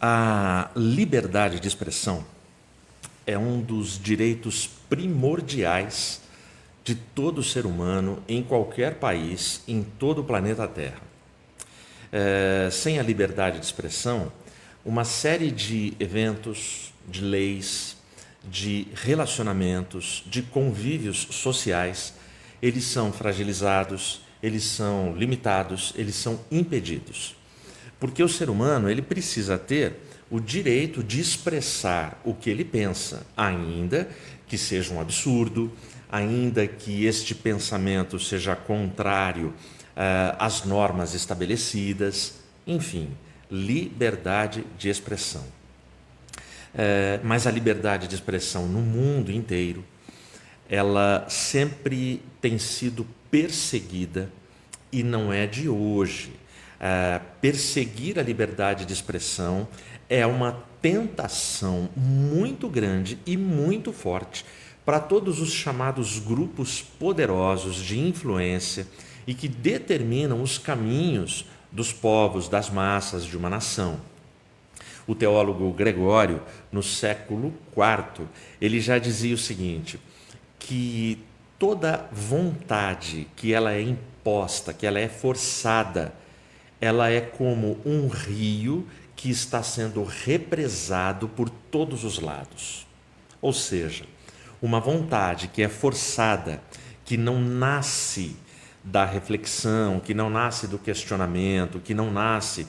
A liberdade de expressão é um dos direitos primordiais de todo ser humano em qualquer país, em todo o planeta Terra. Sem a liberdade de expressão, uma série de eventos, de leis, de relacionamentos, de convívios sociais, eles são fragilizados, eles são limitados, eles são impedidos. Porque o ser humano ele precisa ter o direito de expressar o que ele pensa, ainda que seja um absurdo, ainda que este pensamento seja contrário às normas estabelecidas, enfim, liberdade de expressão. Mas a liberdade de expressão no mundo inteiro, ela sempre tem sido perseguida e não é de hoje. Perseguir a liberdade de expressão é uma tentação muito grande e muito forte para todos os chamados grupos poderosos de influência e que determinam os caminhos dos povos, das massas de uma nação. O teólogo Gregório, no século IV, ele já dizia o seguinte, que toda vontade que ela é imposta, que ela é forçada, ela é como um rio que está sendo represado por todos os lados. Ou seja, uma vontade que é forçada, que não nasce da reflexão, que não nasce do questionamento, que não nasce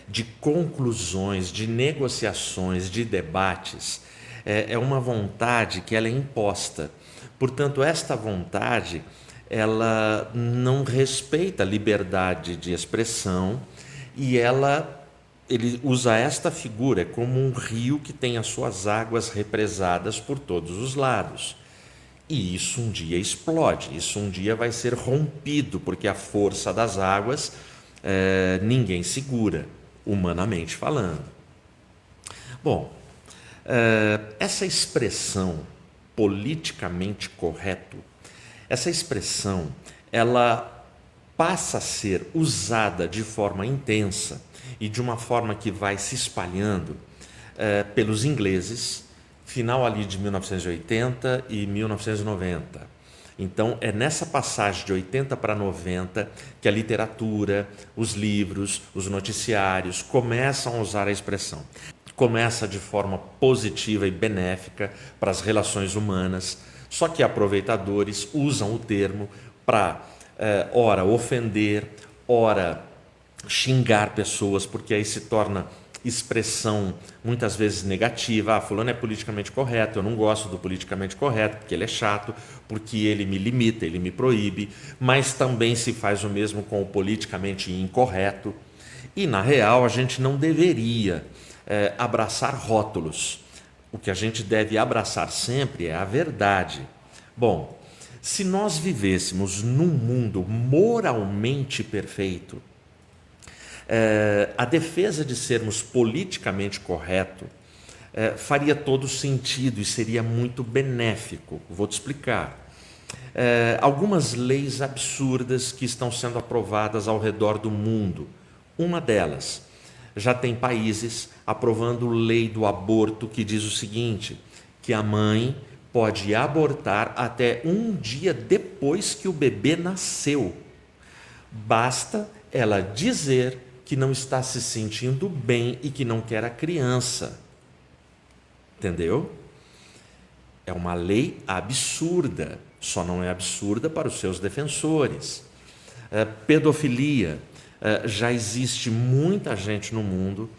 de conclusões, de negociações, de debates, é uma vontade que ela é imposta. Portanto, esta vontade ela não respeita a liberdade de expressão e ele usa esta figura como um rio que tem as suas águas represadas por todos os lados. E isso um dia explode, isso um dia vai ser rompido, porque a força das águas ninguém segura, humanamente falando. Bom, essa expressão politicamente correto, essa expressão, ela passa a ser usada de forma intensa e de uma forma que vai se espalhando pelos ingleses, final ali de 1980 e 1990. Então, é nessa passagem de 80 para 90 que a literatura, os livros, os noticiários começam a usar a expressão. Começa de forma positiva e benéfica para as relações humanas, só que aproveitadores usam o termo para, ora, ofender, ora, xingar pessoas, porque aí se torna expressão muitas vezes negativa. Fulano é politicamente correto, eu não gosto do politicamente correto, porque ele é chato, porque ele me limita, ele me proíbe, mas também se faz o mesmo com o politicamente incorreto. E, na real, a gente não deveria abraçar rótulos. O que a gente deve abraçar sempre é a verdade. Bom, se nós vivêssemos num mundo moralmente perfeito, a defesa de sermos politicamente correto faria todo sentido e seria muito benéfico. Vou te explicar. Algumas leis absurdas que estão sendo aprovadas ao redor do mundo. Uma delas, já tem países aprovando lei do aborto que diz o seguinte, que a mãe pode abortar até um dia depois que o bebê nasceu. Basta ela dizer que não está se sentindo bem e que não quer a criança. Entendeu? É uma lei absurda, só não é absurda para os seus defensores. Pedofilia. Já existe muita gente no mundo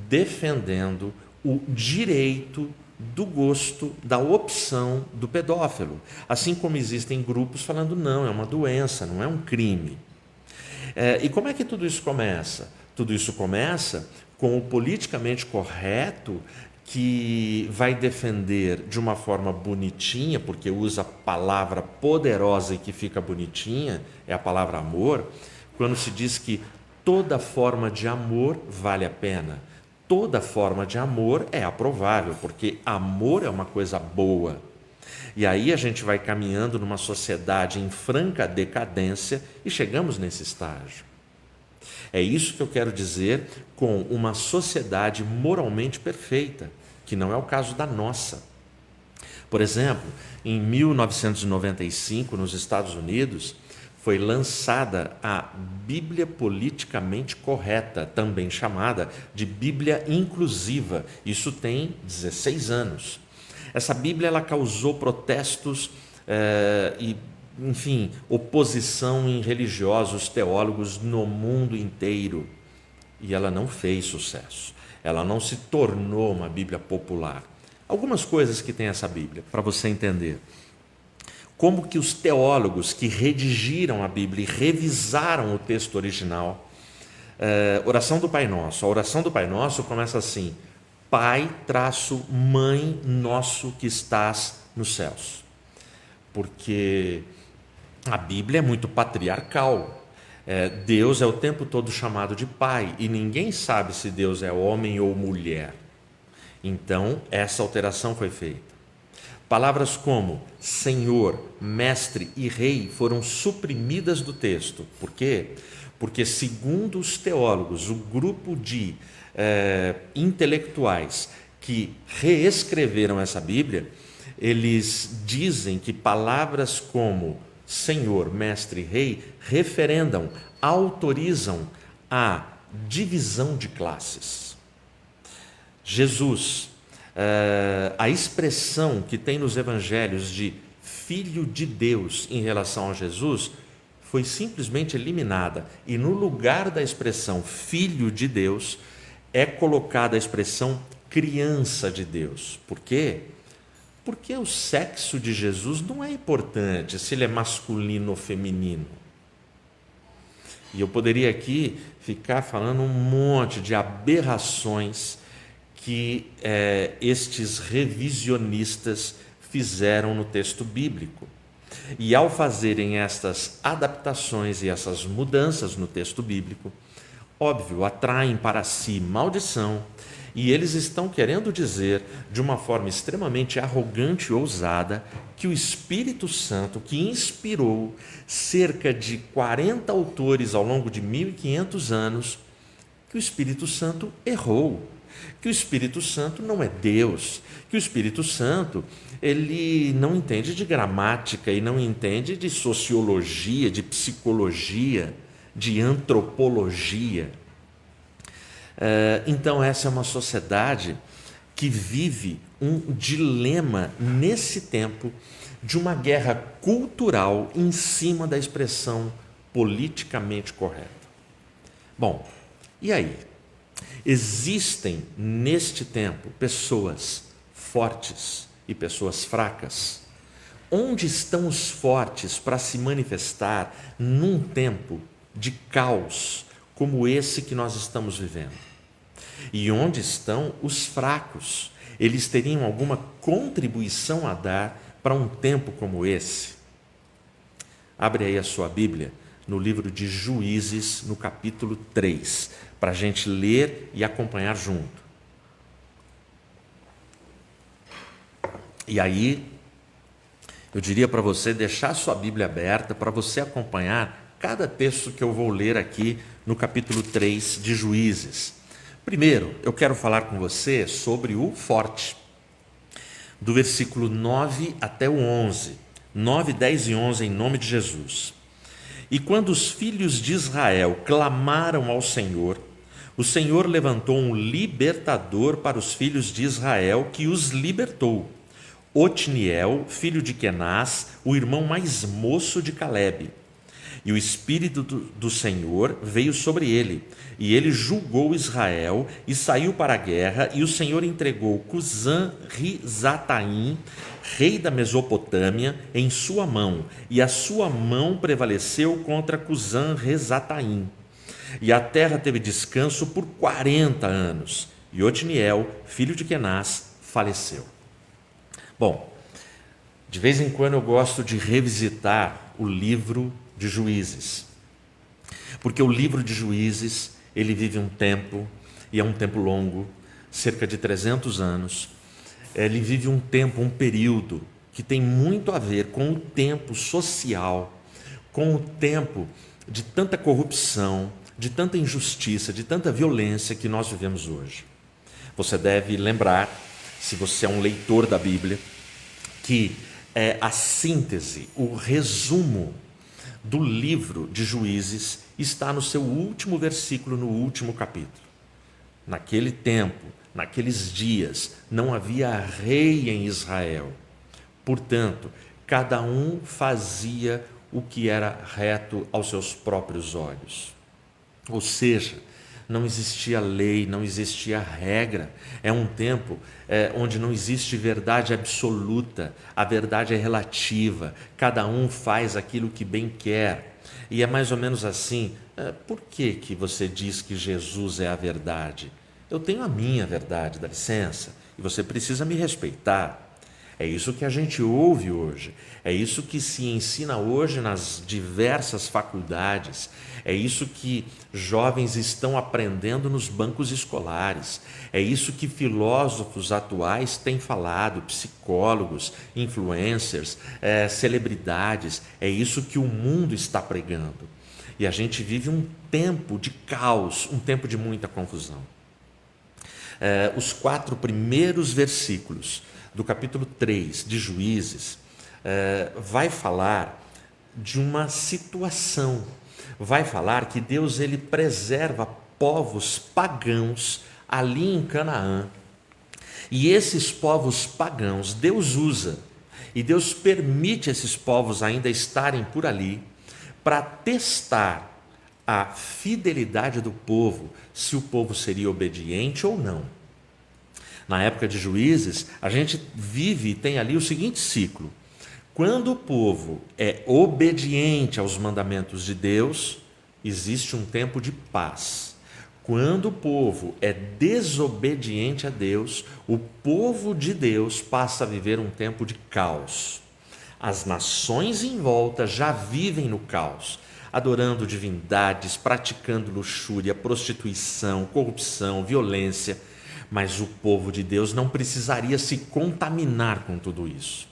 defendendo o direito do gosto, da opção do pedófilo. Assim como existem grupos falando, não, é uma doença, não é um crime. E como é que tudo isso começa? Tudo isso começa com o politicamente correto que vai defender de uma forma bonitinha, porque usa a palavra poderosa e que fica bonitinha, é a palavra amor, quando se diz que toda forma de amor vale a pena. Toda forma de amor é aprovável, porque amor é uma coisa boa. E aí a gente vai caminhando numa sociedade em franca decadência e chegamos nesse estágio. É isso que eu quero dizer com uma sociedade moralmente perfeita, que não é o caso da nossa. Por exemplo, em 1995, nos Estados Unidos, foi lançada a Bíblia Politicamente Correta, também chamada de Bíblia Inclusiva. Isso tem 16 anos. Essa Bíblia ela causou protestos e, enfim, oposição em religiosos, teólogos no mundo inteiro. E ela não fez sucesso. Ela não se tornou uma Bíblia popular. Algumas coisas que tem essa Bíblia, para você entender. Como que os teólogos que redigiram a Bíblia e revisaram o texto original, oração do Pai Nosso. A oração do Pai Nosso começa assim: Pai, mãe nosso que estás nos céus. Porque a Bíblia é muito patriarcal. Deus é o tempo todo chamado de Pai, e ninguém sabe se Deus é homem ou mulher. Então, essa alteração foi feita. Palavras como Senhor, Mestre e Rei foram suprimidas do texto. Por quê? Porque, segundo os teólogos, o grupo de intelectuais que reescreveram essa Bíblia, eles dizem que palavras como Senhor, Mestre e Rei referendam, autorizam a divisão de classes. Jesus, a expressão que tem nos evangelhos de Filho de Deus em relação a Jesus foi simplesmente eliminada, e no lugar da expressão Filho de Deus é colocada a expressão criança de Deus. Por quê? Porque o sexo de Jesus não é importante, se ele é masculino ou feminino. E eu poderia aqui ficar falando um monte de aberrações que estes revisionistas fizeram no texto bíblico. E ao fazerem estas adaptações e essas mudanças no texto bíblico, óbvio, atraem para si maldição, e eles estão querendo dizer, de uma forma extremamente arrogante e ousada, que o Espírito Santo, que inspirou cerca de 40 autores ao longo de 1500 anos, que o Espírito Santo errou, que o Espírito Santo não é Deus, que o Espírito Santo ele não entende de gramática e não entende de sociologia, de psicologia, de antropologia. Então essa é uma sociedade que vive um dilema nesse tempo de uma guerra cultural em cima da expressão politicamente correta. Bom, e aí? Existem neste tempo pessoas fortes e pessoas fracas. Onde estão os fortes para se manifestar num tempo de caos como esse que nós estamos vivendo? E onde estão os fracos? Eles teriam alguma contribuição a dar para um tempo como esse? Abre aí a sua Bíblia no livro de Juízes, no capítulo 3, para a gente ler e acompanhar junto. E aí, eu diria para você deixar a sua Bíblia aberta para você acompanhar cada texto que eu vou ler aqui no capítulo 3 de Juízes. Primeiro, eu quero falar com você sobre o forte, do versículo 9 até o 11, 9, 10 e 11, em nome de Jesus. E quando os filhos de Israel clamaram ao Senhor, o Senhor levantou um libertador para os filhos de Israel, que os libertou. Otniel, filho de Kenaz, o irmão mais moço de Calebe. E o Espírito do Senhor veio sobre ele, e ele julgou Israel e saiu para a guerra, e o Senhor entregou Cusã-Risataim, rei da Mesopotâmia, em sua mão, e a sua mão prevaleceu contra Cusã-Risataim. E a terra teve descanso por 40 anos, e Otniel, filho de Kenaz, faleceu. Bom, de vez em quando eu gosto de revisitar o livro de Juízes, porque o livro de Juízes, ele vive um tempo, e é um tempo longo, cerca de 300 anos, ele vive um tempo, um período, que tem muito a ver com o tempo social, com o tempo de tanta corrupção, de tanta injustiça, de tanta violência que nós vivemos hoje. Você deve lembrar, se você é um leitor da Bíblia, que a síntese, o resumo do livro de Juízes está no seu último versículo, no último capítulo. Naquele tempo, naqueles dias, não havia rei em Israel. Portanto, cada um fazia o que era reto aos seus próprios olhos. Ou seja, não existia lei, não existia regra. É um tempo onde não existe verdade absoluta, a verdade é relativa, cada um faz aquilo que bem quer. E é mais ou menos assim. Por que você diz que Jesus é a verdade? Eu tenho a minha verdade, dá licença, e você precisa me respeitar. É isso que a gente ouve hoje, é isso que se ensina hoje nas diversas faculdades, é isso que jovens estão aprendendo nos bancos escolares, é isso que filósofos atuais têm falado, psicólogos, influencers, celebridades, é isso que o mundo está pregando. E a gente vive um tempo de caos, um tempo de muita confusão. Os 4 primeiros versículos do capítulo 3 de Juízes, vai falar de uma situação, vai falar que Deus ele preserva povos pagãos ali em Canaã, e esses povos pagãos Deus usa, e Deus permite esses povos ainda estarem por ali, para testar a fidelidade do povo, se o povo seria obediente ou não. Na época de Juízes, a gente vive e tem ali o seguinte ciclo: quando o povo é obediente aos mandamentos de Deus, existe um tempo de paz. Quando o povo é desobediente a Deus, o povo de Deus passa a viver um tempo de caos. As nações em volta já vivem no caos, adorando divindades, praticando luxúria, prostituição, corrupção, violência. Mas o povo de Deus não precisaria se contaminar com tudo isso.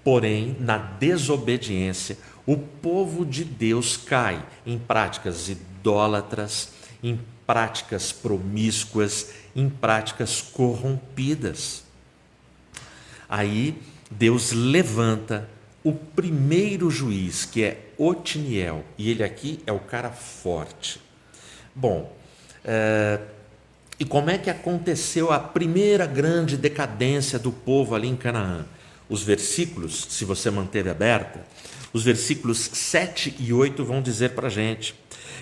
Porém, na desobediência, o povo de Deus cai em práticas idólatras, em práticas promíscuas, em práticas corrompidas. Aí, Deus levanta o primeiro juiz, que é Otiniel, e ele aqui é o cara forte. Bom, e como é que aconteceu a primeira grande decadência do povo ali em Canaã? Os versículos, se você manteve aberta, os versículos 7 e 8 vão dizer para a gente: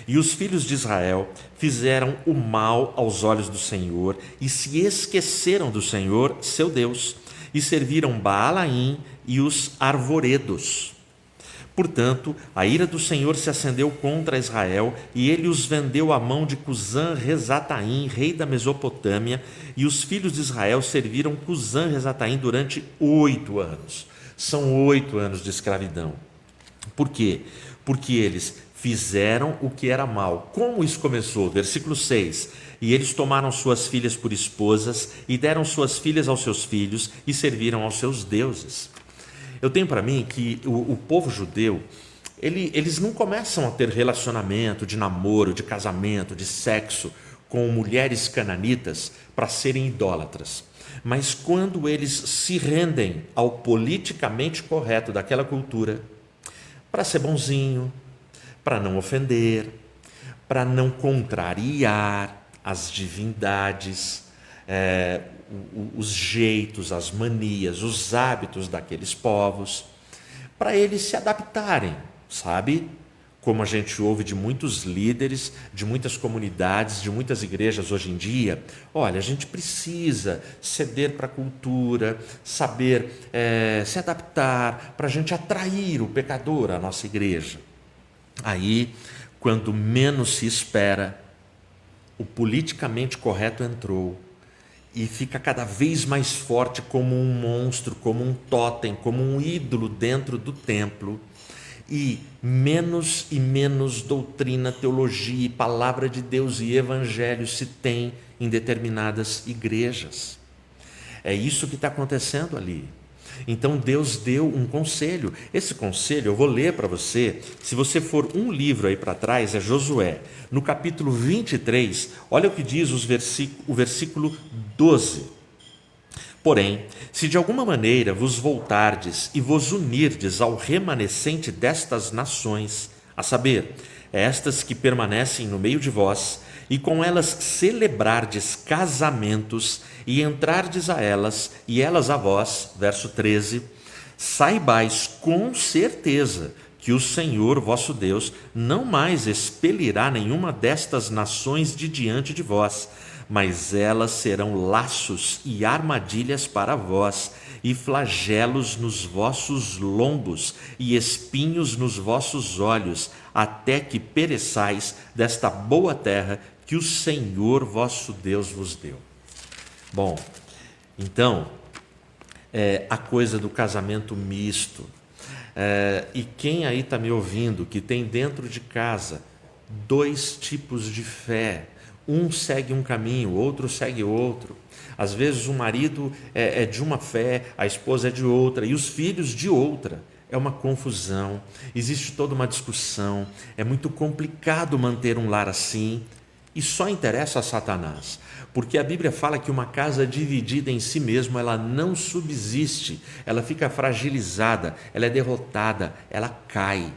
e os filhos de Israel fizeram o mal aos olhos do Senhor e se esqueceram do Senhor, seu Deus, e serviram Baalaim e os arvoredos. Portanto, a ira do Senhor se acendeu contra Israel, e ele os vendeu à mão de Cusã-Risataim, rei da Mesopotâmia, e os filhos de Israel serviram Cusã-Risataim durante 8 anos. São 8 anos de escravidão. Por quê? Porque eles fizeram o que era mal. Como isso começou? Versículo 6. E eles tomaram suas filhas por esposas, e deram suas filhas aos seus filhos, e serviram aos seus deuses. Eu tenho para mim que o povo judeu, eles não começam a ter relacionamento de namoro, de casamento, de sexo com mulheres cananitas para serem idólatras. Mas quando eles se rendem ao politicamente correto daquela cultura, para ser bonzinho, para não ofender, para não contrariar as divindades, os jeitos, as manias, os hábitos daqueles povos, para eles se adaptarem, sabe? Como a gente ouve de muitos líderes, de muitas comunidades, de muitas igrejas hoje em dia: olha, a gente precisa ceder para a cultura, saber se adaptar, para a gente atrair o pecador à nossa igreja. Aí, quando menos se espera, o politicamente correto entrou e fica cada vez mais forte como um monstro, como um tótem, como um ídolo dentro do templo, e menos doutrina, teologia e palavra de Deus e evangelho se tem em determinadas igrejas. É isso que está acontecendo ali. Então Deus deu um conselho. Esse conselho eu vou ler para você. Se você for um livro aí para trás, é Josué. No capítulo 23, olha o que diz o versículo 12. Porém, se de alguma maneira vos voltardes e vos unirdes ao remanescente destas nações, a saber, estas que permanecem no meio de vós, e com elas celebrardes casamentos, e entrardes a elas, e elas a vós, verso 13, saibais com certeza que o Senhor vosso Deus não mais expelirá nenhuma destas nações de diante de vós, mas elas serão laços e armadilhas para vós, e flagelos nos vossos lombos, e espinhos nos vossos olhos, até que pereçais desta boa terra que o Senhor vosso Deus vos deu. Bom, então, a coisa do casamento misto. E quem aí está me ouvindo, que tem dentro de casa dois tipos de fé, um segue um caminho, outro segue outro. Às vezes o marido é de uma fé, a esposa é de outra, e os filhos de outra. É uma confusão, existe toda uma discussão, é muito complicado manter um lar assim, e só interessa a Satanás, porque a Bíblia fala que uma casa dividida em si mesma, ela não subsiste, ela fica fragilizada, ela é derrotada, ela cai.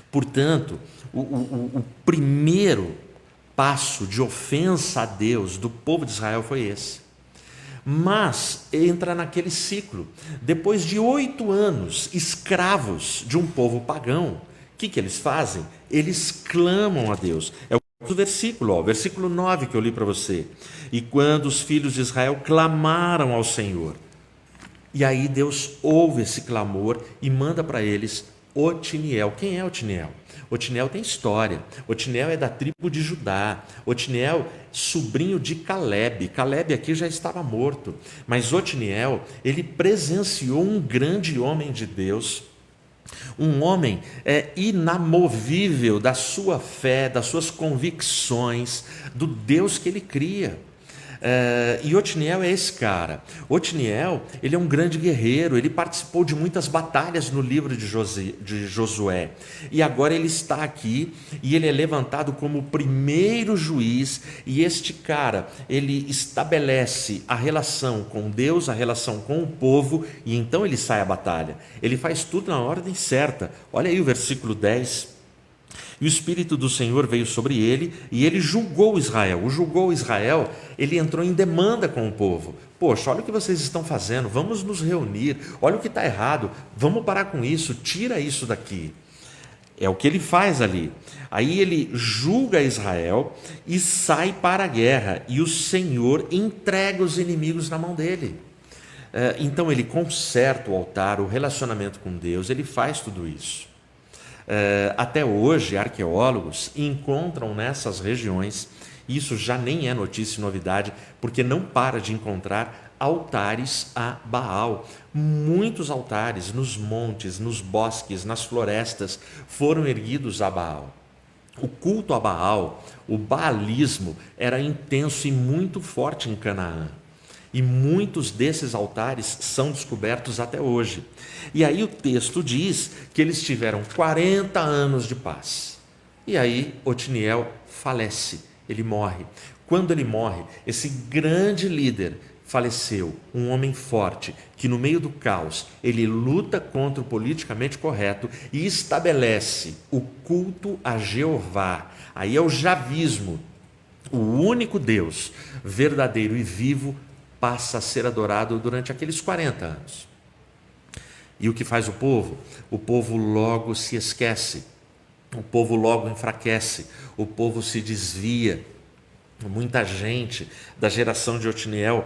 Portanto, o primeiro passo de ofensa a Deus do povo de Israel foi esse. Mas entra naquele ciclo. Depois de 8 anos escravos de um povo pagão, o que eles fazem? Eles clamam a Deus. É o versículo, versículo 9 que eu li para você. E quando os filhos de Israel clamaram ao Senhor, e aí Deus ouve esse clamor e manda para eles Otiniel. Quem é Otiniel? Otiniel tem história. Otiniel é da tribo de Judá. Otiniel, sobrinho de Caleb. Caleb aqui já estava morto. Mas Otiniel, ele presenciou um grande homem de Deus, um homem inamovível da sua fé, das suas convicções, do Deus que ele cria. E Otiniel é esse cara. Otiniel, ele é um grande guerreiro, ele participou de muitas batalhas no livro de Josué, e agora ele está aqui, e ele é levantado como o primeiro juiz, e este cara, ele estabelece a relação com Deus, a relação com o povo, e então ele sai à batalha, ele faz tudo na ordem certa. Olha aí o versículo 10. E o Espírito do Senhor veio sobre ele, e ele julgou Israel. Ele entrou em demanda com o povo. Poxa, olha o que vocês estão fazendo, vamos nos reunir, olha o que está errado, vamos parar com isso, tira isso daqui. É o que ele faz ali. Aí ele julga Israel e sai para a guerra, e o Senhor entrega os inimigos na mão dele. Então ele conserta o altar, o relacionamento com Deus, ele faz tudo isso. Até hoje, arqueólogos encontram nessas regiões, isso já nem é notícia e novidade, porque não para de encontrar altares a Baal. Muitos altares nos montes, nos bosques, nas florestas foram erguidos a Baal. O culto a Baal, o baalismo, era intenso e muito forte em Canaã. E muitos desses altares são descobertos até hoje. E aí o texto diz que eles tiveram 40 anos de paz. E aí Otiniel falece, ele morre. Quando ele morre, esse grande líder faleceu, um homem forte, que no meio do caos, ele luta contra o politicamente correto e estabelece o culto a Jeová. Aí é o javismo, o único Deus verdadeiro e vivo passa a ser adorado durante aqueles 40 anos. E o que faz o povo? O povo logo se esquece, o povo logo enfraquece, o povo se desvia. Muita gente da geração de Otiniel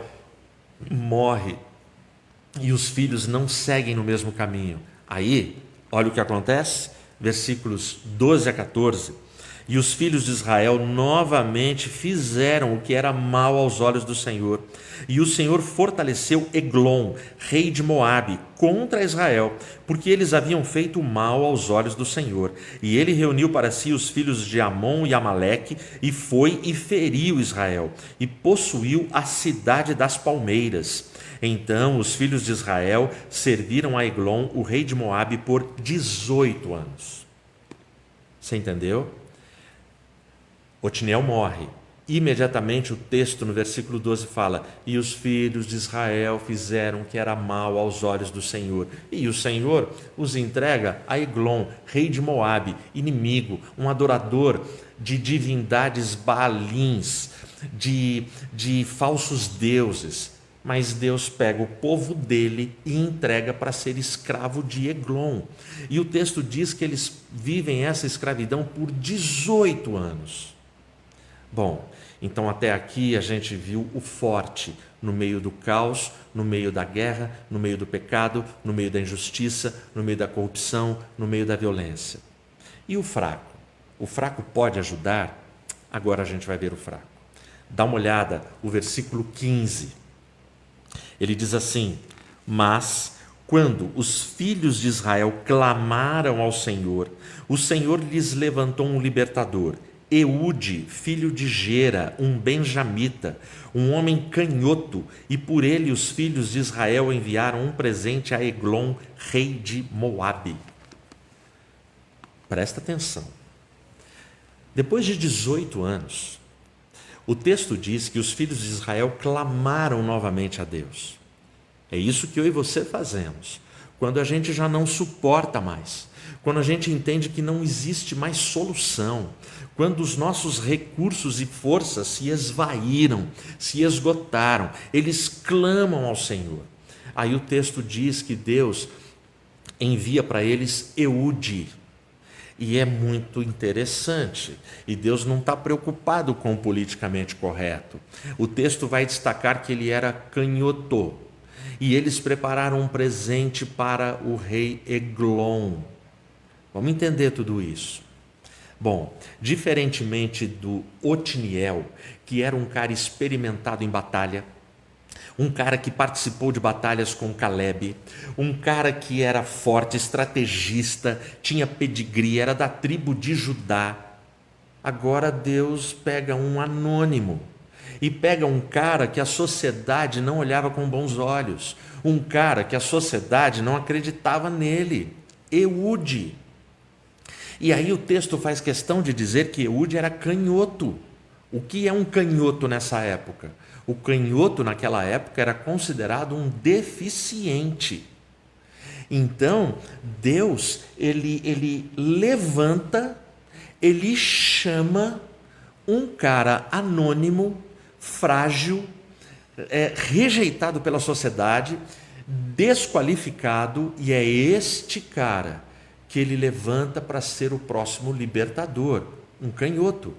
morre e os filhos não seguem no mesmo caminho. Aí, olha o que acontece, versículos 12 a 14. E os filhos de Israel novamente fizeram o que era mal aos olhos do Senhor. E o Senhor fortaleceu Eglon, rei de Moabe, contra Israel, porque eles haviam feito mal aos olhos do Senhor. E ele reuniu para si os filhos de Amon e Amaleque, e foi e feriu Israel, e possuiu a cidade das palmeiras. Então os filhos de Israel serviram a Eglon, o rei de Moabe, por 18 anos. Você entendeu? Otiniel morre. Imediatamente o texto no versículo 12 fala: e os filhos de Israel fizeram o que era mal aos olhos do Senhor, e o Senhor os entrega a Eglon, rei de Moabe, inimigo, um adorador de divindades baalins, de falsos deuses. Mas Deus pega o povo dele e entrega para ser escravo de Eglon. E o texto diz que eles vivem essa escravidão por 18 anos. Bom, então até aqui a gente viu o forte no meio do caos, no meio da guerra, no meio do pecado, no meio da injustiça, no meio da corrupção, no meio da violência. E o fraco? O fraco pode ajudar? Agora a gente vai ver o fraco. Dá uma olhada, o versículo 15. Ele diz assim: mas quando os filhos de Israel clamaram ao Senhor, o Senhor lhes levantou um libertador, Eude, filho de Gera, um benjamita, um homem canhoto, e por ele os filhos de Israel enviaram um presente a Eglon, rei de Moabe. Presta atenção. Depois de 18 anos, o texto diz que os filhos de Israel clamaram novamente a Deus. É isso que eu e você fazemos, quando a gente já não suporta mais, quando a gente entende que não existe mais solução, quando os nossos recursos e forças se esvaíram, se esgotaram, eles clamam ao Senhor. Aí o texto diz que Deus envia para eles Eude. E é muito interessante, e Deus não está preocupado com o politicamente correto. O texto vai destacar que ele era canhoto, e eles prepararam um presente para o rei Eglon. Vamos entender tudo isso. Bom, diferentemente do Otiniel, que era um cara experimentado em batalha, um cara que participou de batalhas com Caleb, um cara que era forte, estrategista, tinha pedigree, era da tribo de Judá. Agora Deus pega um anônimo e pega um cara que a sociedade não olhava com bons olhos, um cara que a sociedade não acreditava nele, Eude. E aí o texto faz questão de dizer que Eude era canhoto. O que é um canhoto nessa época? O canhoto naquela época era considerado um deficiente. Então, Deus, ele levanta, ele chama um cara anônimo, frágil, rejeitado pela sociedade, desqualificado, e é este cara que ele levanta para ser o próximo libertador, um canhoto.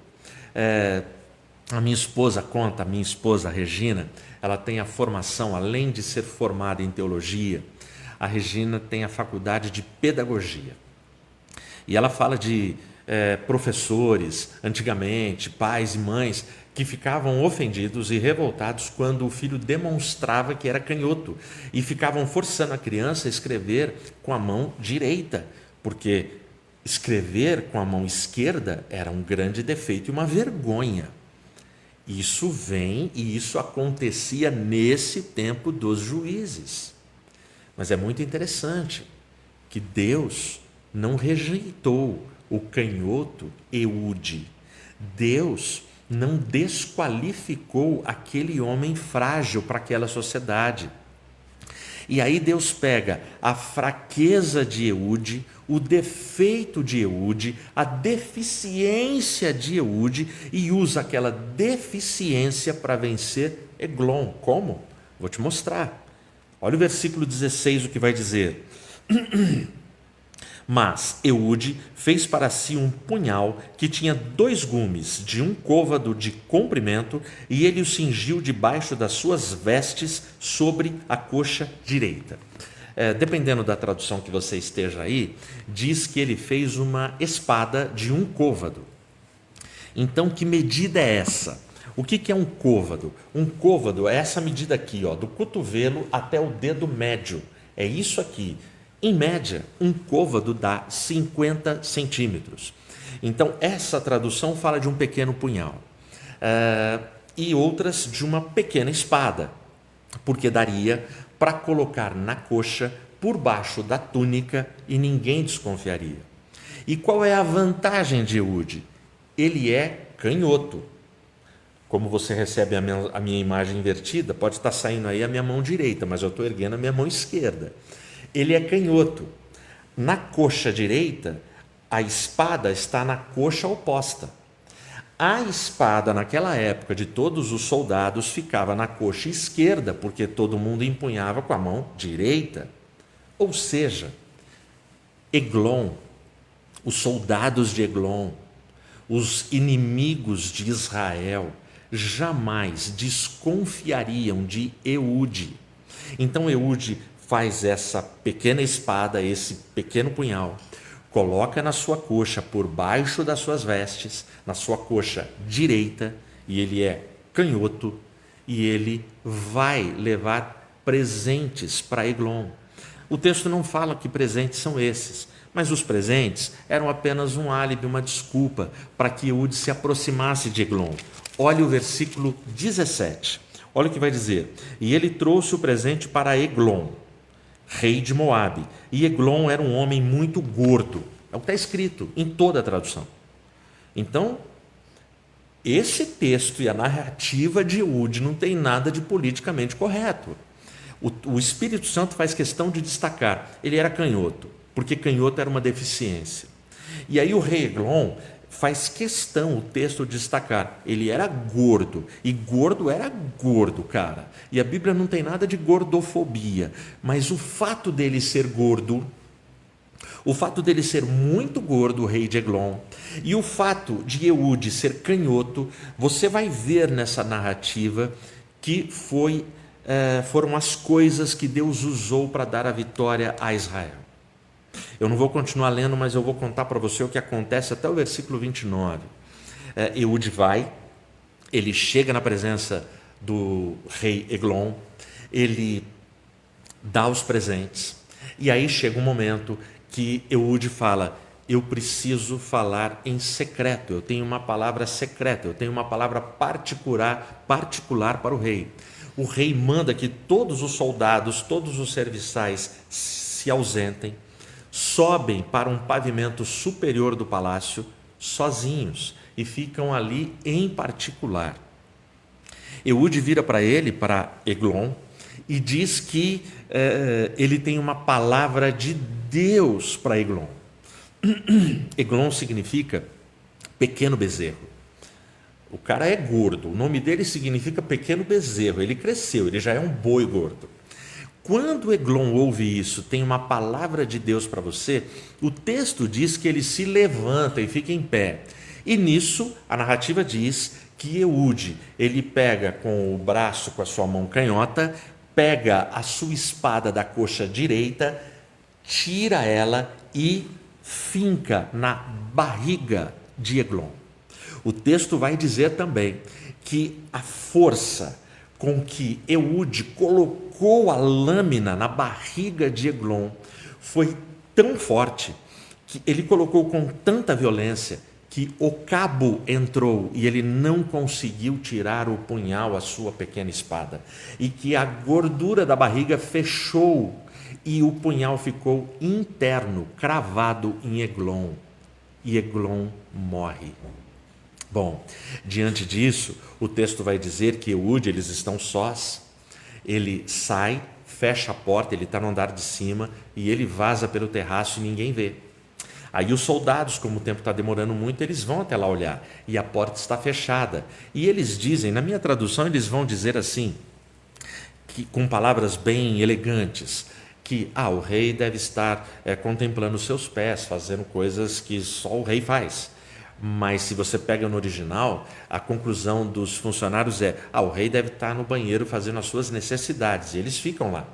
A minha esposa conta, a minha esposa Regina, ela tem a formação, além de ser formada em teologia, a Regina tem a faculdade de pedagogia. E ela fala de professores, antigamente, pais e mães, que ficavam ofendidos e revoltados quando o filho demonstrava que era canhoto e ficavam forçando a criança a escrever com a mão direita, porque escrever com a mão esquerda era um grande defeito e uma vergonha. Isso vem e isso acontecia nesse tempo dos juízes. Mas é muito interessante que Deus não rejeitou o canhoto Eude. Deus não desqualificou aquele homem frágil para aquela sociedade. E aí Deus pega a fraqueza de Eude, o defeito de Eude, a deficiência de Eude e usa aquela deficiência para vencer Eglon. Como? Vou te mostrar. Olha o versículo 16, o que vai dizer. Mas Eude fez para si um punhal que tinha 2 gumes de um côvado de comprimento, e ele o cingiu debaixo das suas vestes sobre a coxa direita. Dependendo da tradução que você esteja aí, diz que ele fez uma espada de um côvado. Então, que medida é essa? O que é um côvado? Um côvado é essa medida aqui, ó, do cotovelo até o dedo médio. É isso aqui. Em média, um côvado dá 50 centímetros. Então, essa tradução fala de um pequeno punhal. E outras de uma pequena espada. porque daria para colocar na coxa por baixo da túnica e ninguém desconfiaria. E qual é a vantagem de Eude? Ele é canhoto. Como você recebe a minha imagem invertida, pode estar saindo aí a minha mão direita, mas eu estou erguendo a minha mão esquerda. Ele é canhoto. Na coxa direita, a espada está na coxa oposta. A espada, naquela época, de todos os soldados, ficava na coxa esquerda, porque todo mundo empunhava com a mão direita. Ou seja, Eglon, os soldados de Eglon, os inimigos de Israel, jamais desconfiariam de Eude. Então Eude faz essa pequena espada, esse pequeno punhal, coloca na sua coxa, por baixo das suas vestes, na sua coxa direita, e ele é canhoto, e ele vai levar presentes para Eglon. O texto não fala que presentes são esses, mas os presentes eram apenas um álibi, uma desculpa para que Eude se aproximasse de Eglon. Olha o versículo 17. Olha o que vai dizer. E ele trouxe o presente para Eglon, rei de Moabe. E Eglon era um homem muito gordo. É o que está escrito em toda a tradução. Então, esse texto e a narrativa de Eude não tem nada de politicamente correto. O Espírito Santo faz questão de destacar. Ele era canhoto, porque canhoto era uma deficiência. E aí o rei Eglon faz questão, o texto, destacar. Ele era gordo, e gordo era gordo, cara. E a Bíblia não tem nada de gordofobia, mas o fato dele ser gordo, o fato dele ser muito gordo, o rei de Eglon, e o fato de Eude ser canhoto, você vai ver nessa narrativa que foram as coisas que Deus usou para dar a vitória a Israel. Eu não vou continuar lendo, mas eu vou contar para você o que acontece até o versículo 29. Eude vai, ele chega na presença do rei Eglon, ele dá os presentes, e aí chega um momento que Eude fala: eu preciso falar em secreto, eu tenho uma palavra secreta, eu tenho uma palavra particular para o rei. O rei manda que todos os soldados, todos os serviçais se ausentem, sobem para um pavimento superior do palácio, sozinhos, e ficam ali em particular. Eude vira para ele, para Eglon, e diz que ele tem uma palavra de Deus para Eglon. Eglon significa pequeno bezerro. O cara é gordo, o nome dele significa pequeno bezerro, ele cresceu, ele já é um boi gordo. Quando Eglon ouve isso, tem uma palavra de Deus para você, o texto diz que ele se levanta e fica em pé. E nisso, a narrativa diz que Eude, ele pega com o braço, com a sua mão canhota, pega a sua espada da coxa direita, tira ela e finca na barriga de Eglon. O texto vai dizer também que a força com que Eude colocou a lâmina na barriga de Eglon foi tão forte, que ele colocou com tanta violência, que o cabo entrou e ele não conseguiu tirar o punhal, a sua pequena espada, e que a gordura da barriga fechou e o punhal ficou interno, cravado em Eglon, e Eglon morre. Bom, diante disso, o texto vai dizer que Eude, eles estão sós, ele sai, fecha a porta, ele está no andar de cima, e ele vaza pelo terraço e ninguém vê. Aí os soldados, como o tempo está demorando muito, eles vão até lá olhar, e a porta está fechada. E eles dizem, na minha tradução, eles vão dizer assim, que, com palavras bem elegantes, que o rei deve estar contemplando os seus pés, fazendo coisas que só o rei faz. Mas se você pega no original, a conclusão dos funcionários é: o rei deve estar no banheiro fazendo as suas necessidades, e eles ficam lá.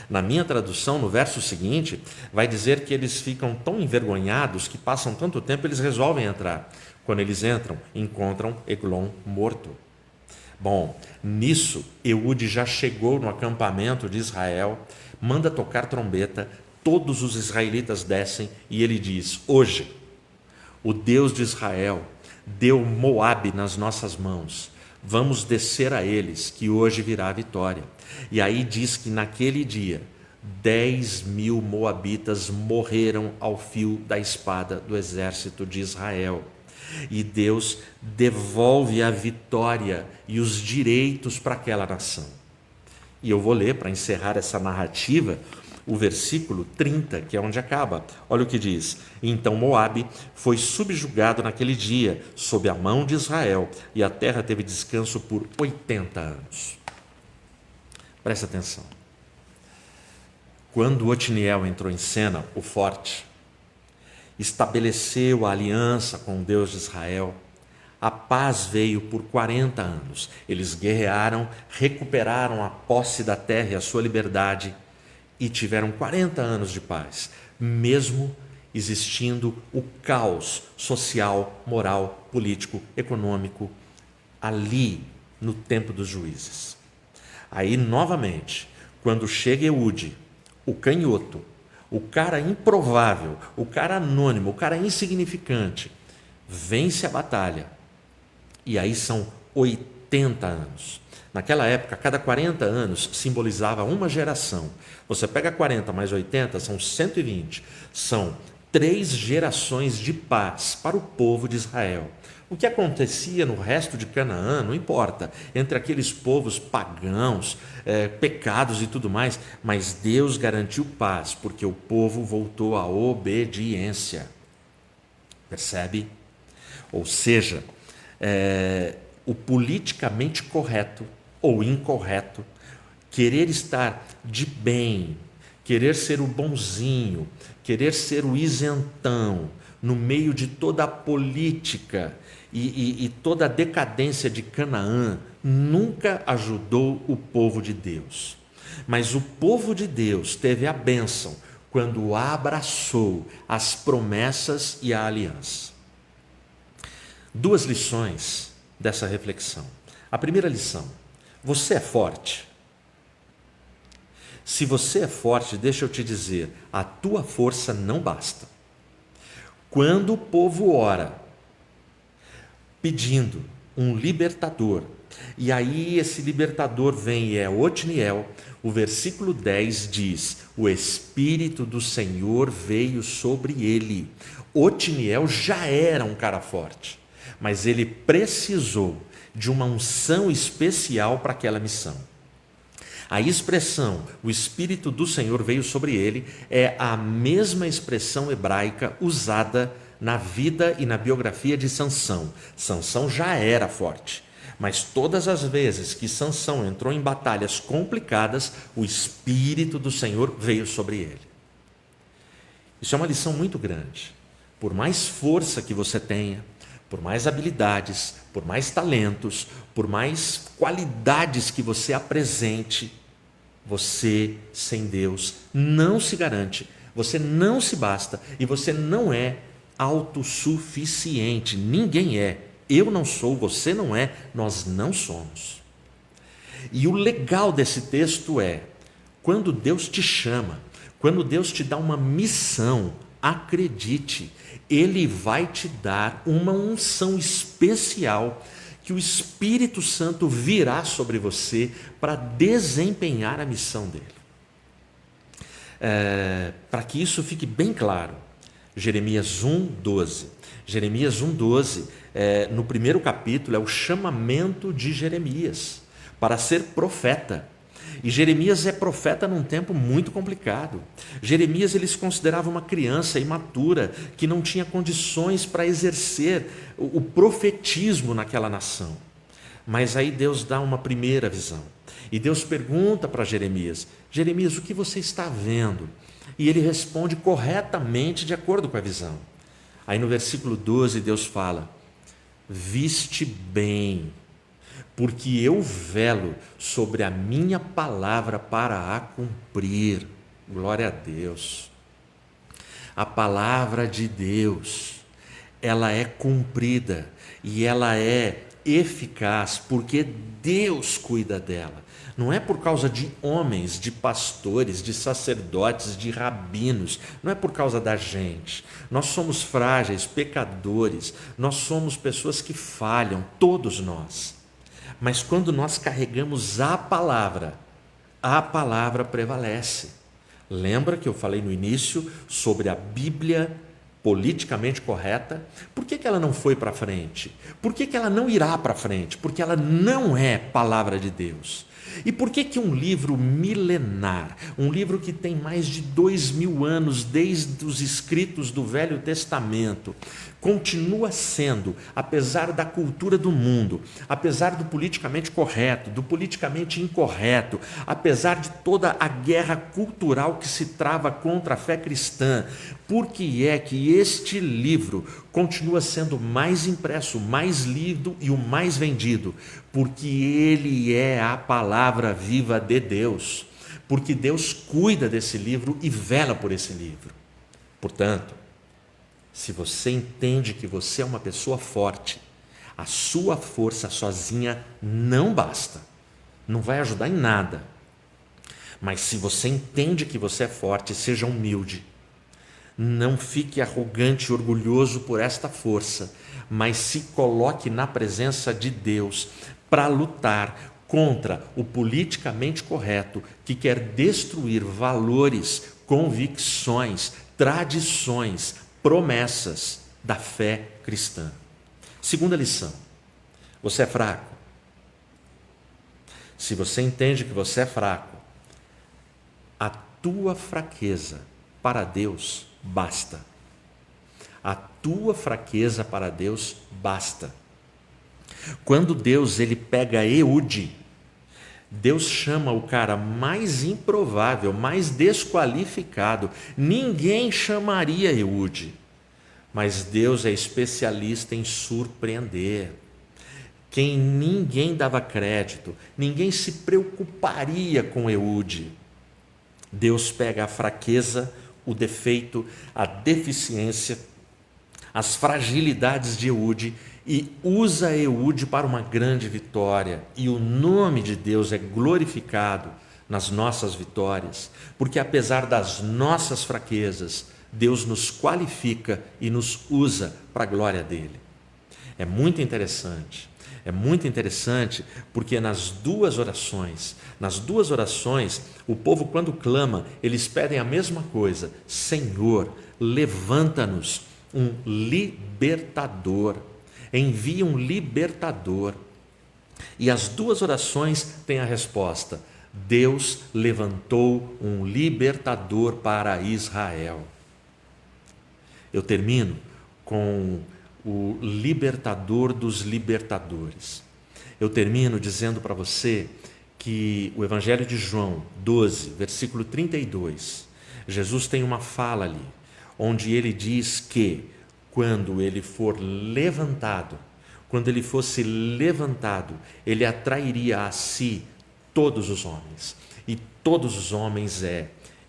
Na minha tradução, no verso seguinte, vai dizer que eles ficam tão envergonhados que passam tanto tempo, eles resolvem entrar. Quando eles entram, encontram Eglon morto. Bom, nisso, Eude já chegou no acampamento de Israel, manda tocar trombeta, todos os israelitas descem e ele diz: hoje, o Deus de Israel deu Moabe nas nossas mãos. vamos descer a eles, que hoje virá a vitória. E aí diz que naquele dia 10.000 moabitas morreram ao fio da espada do exército de Israel. E Deus devolve a vitória e os direitos para aquela nação. E eu vou ler, para encerrar essa narrativa, o versículo 30, que é onde acaba. Olha o que diz: então Moabe foi subjugado naquele dia, sob a mão de Israel, e a terra teve descanso por 80 anos. Presta atenção. Quando Otniel entrou em cena, o forte, estabeleceu a aliança com o Deus de Israel, a paz veio por 40 anos. Eles guerrearam, recuperaram a posse da terra e a sua liberdade e tiveram 40 anos de paz, mesmo existindo o caos social, moral, político, econômico ali no tempo dos juízes. Aí, novamente, quando chega Eude, o canhoto, o cara improvável, o cara anônimo, o cara insignificante, vence a batalha. E aí são 80 anos. Naquela época, cada 40 anos simbolizava uma geração. Você pega 40 mais 80, são 120. São 3 gerações de paz para o povo de Israel. O que acontecia no resto de Canaã, não importa, entre aqueles povos pagãos, pecados e tudo mais, mas Deus garantiu paz, porque o povo voltou à obediência. Percebe? Ou seja, o politicamente correto ou incorreto, querer estar de bem, querer ser o bonzinho, querer ser o isentão, no meio de toda a política e toda a decadência de Canaã, nunca ajudou o povo de Deus. Mas o povo de Deus teve a bênção quando abraçou as promessas e a aliança. 2 lições dessa reflexão. A primeira lição: você é forte. Se você é forte, deixa eu te dizer, a tua força não basta. Quando o povo ora, pedindo um libertador, e aí esse libertador vem e é Otniel, o versículo 10 diz: o Espírito do Senhor veio sobre ele. Otniel já era um cara forte, mas ele precisou de uma unção especial para aquela missão. A expressão, o Espírito do Senhor veio sobre ele, é a mesma expressão hebraica usada na vida e na biografia de Sansão. Sansão já era forte, mas todas as vezes que Sansão entrou em batalhas complicadas, o Espírito do Senhor veio sobre ele. Isso é uma lição muito grande. Por mais força que você tenha, por mais habilidades, por mais talentos, por mais qualidades que você apresente, você sem Deus não se garante, você não se basta e você não é autossuficiente. Ninguém é. Eu não sou, você não é, nós não somos. E o legal desse texto é, quando Deus te chama, quando Deus te dá uma missão, acredite, Ele vai te dar uma unção especial que o Espírito Santo virá sobre você para desempenhar a missão dele. Para que isso fique bem claro, Jeremias 1:12. Jeremias 1:12, no primeiro capítulo, é o chamamento de Jeremias para ser profeta. E Jeremias é profeta num tempo muito complicado. Jeremias ele se considerava uma criança imatura que não tinha condições para exercer o profetismo naquela nação. Mas aí Deus dá uma primeira visão. E Deus pergunta para Jeremias: Jeremias, o que você está vendo? E ele responde corretamente de acordo com a visão. Aí no versículo 12 Deus fala: viste bem, porque eu velo sobre a minha palavra para a cumprir. Glória a Deus. A palavra de Deus, ela é cumprida e ela é eficaz porque Deus cuida dela. Não é por causa de homens, de pastores, de sacerdotes, de rabinos, não é por causa da gente. Nós somos frágeis, pecadores, nós somos pessoas que falham, todos nós. Mas quando nós carregamos a palavra prevalece. Lembra que eu falei no início sobre a Bíblia politicamente correta? Por que ela não foi para frente? Por que ela não irá para frente? Porque ela não é palavra de Deus. E por que um livro milenar, um livro que tem mais de 2000 anos desde os escritos do Velho Testamento, continua sendo, apesar da cultura do mundo, apesar do politicamente correto, do politicamente incorreto, apesar de toda a guerra cultural que se trava contra a fé cristã, por que é que este livro continua sendo mais impresso, mais lido e o mais vendido? Porque ele é a palavra viva de Deus, porque Deus cuida desse livro e vela por esse livro. Portanto, se você entende que você é uma pessoa forte, a sua força sozinha não basta, não vai ajudar em nada. Mas se você entende que você é forte, seja humilde. Não fique arrogante e orgulhoso por esta força, mas se coloque na presença de Deus para lutar contra o politicamente correto que quer destruir valores, convicções, tradições, promessas da fé cristã. Segunda lição: você é fraco. Se você entende que você é fraco, a tua fraqueza para Deus basta. A tua fraqueza para Deus basta. Quando Deus ele pega Eude, Deus chama o cara mais improvável, mais desqualificado. Ninguém chamaria Eude, mas Deus é especialista em surpreender. Quem ninguém dava crédito, ninguém se preocuparia com Eude. Deus pega a fraqueza, o defeito, a deficiência, as fragilidades de Eude e usa Eude para uma grande vitória. E o nome de Deus é glorificado nas nossas vitórias, porque apesar das nossas fraquezas, Deus nos qualifica e nos usa para a glória dele. É muito interessante porque nas duas orações, o povo quando clama, eles pedem a mesma coisa: Senhor, levanta-nos um libertador, envia um libertador. E as duas orações têm a resposta: Deus levantou um libertador para Israel. Eu termino com o libertador dos libertadores. Eu termino dizendo para você que o Evangelho de João 12, versículo 32, Jesus tem uma fala ali, onde ele diz que quando ele for levantado, quando ele fosse levantado, ele atrairia a si todos os homens. E todos os homens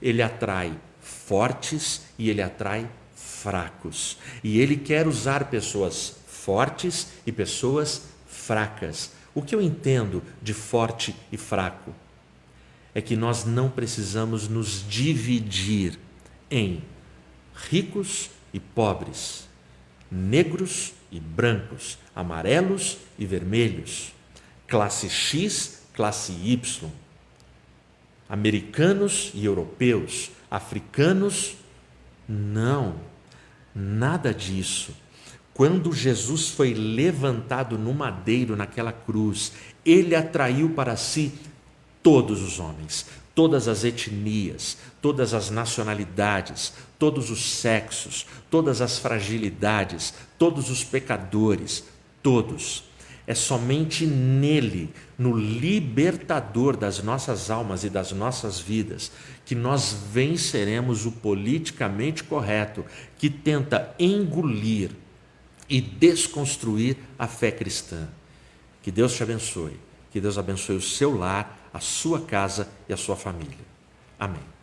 ele atrai fortes e ele atrai fracos. E ele quer usar pessoas fortes e pessoas fracas. O que eu entendo de forte e fraco é que nós não precisamos nos dividir em ricos e pobres, negros e brancos, amarelos e vermelhos, classe X, classe Y, americanos e europeus, africanos. Não, nada disso. Quando Jesus foi levantado no madeiro, naquela cruz, ele atraiu para si todos os homens, todas as etnias, todas as nacionalidades, todos os sexos, todas as fragilidades, todos os pecadores, todos. É somente nele, no libertador das nossas almas e das nossas vidas, que nós venceremos o politicamente correto que tenta engolir e desconstruir a fé cristã. Que Deus te abençoe, que Deus abençoe o seu lar, a sua casa e a sua família. Amém.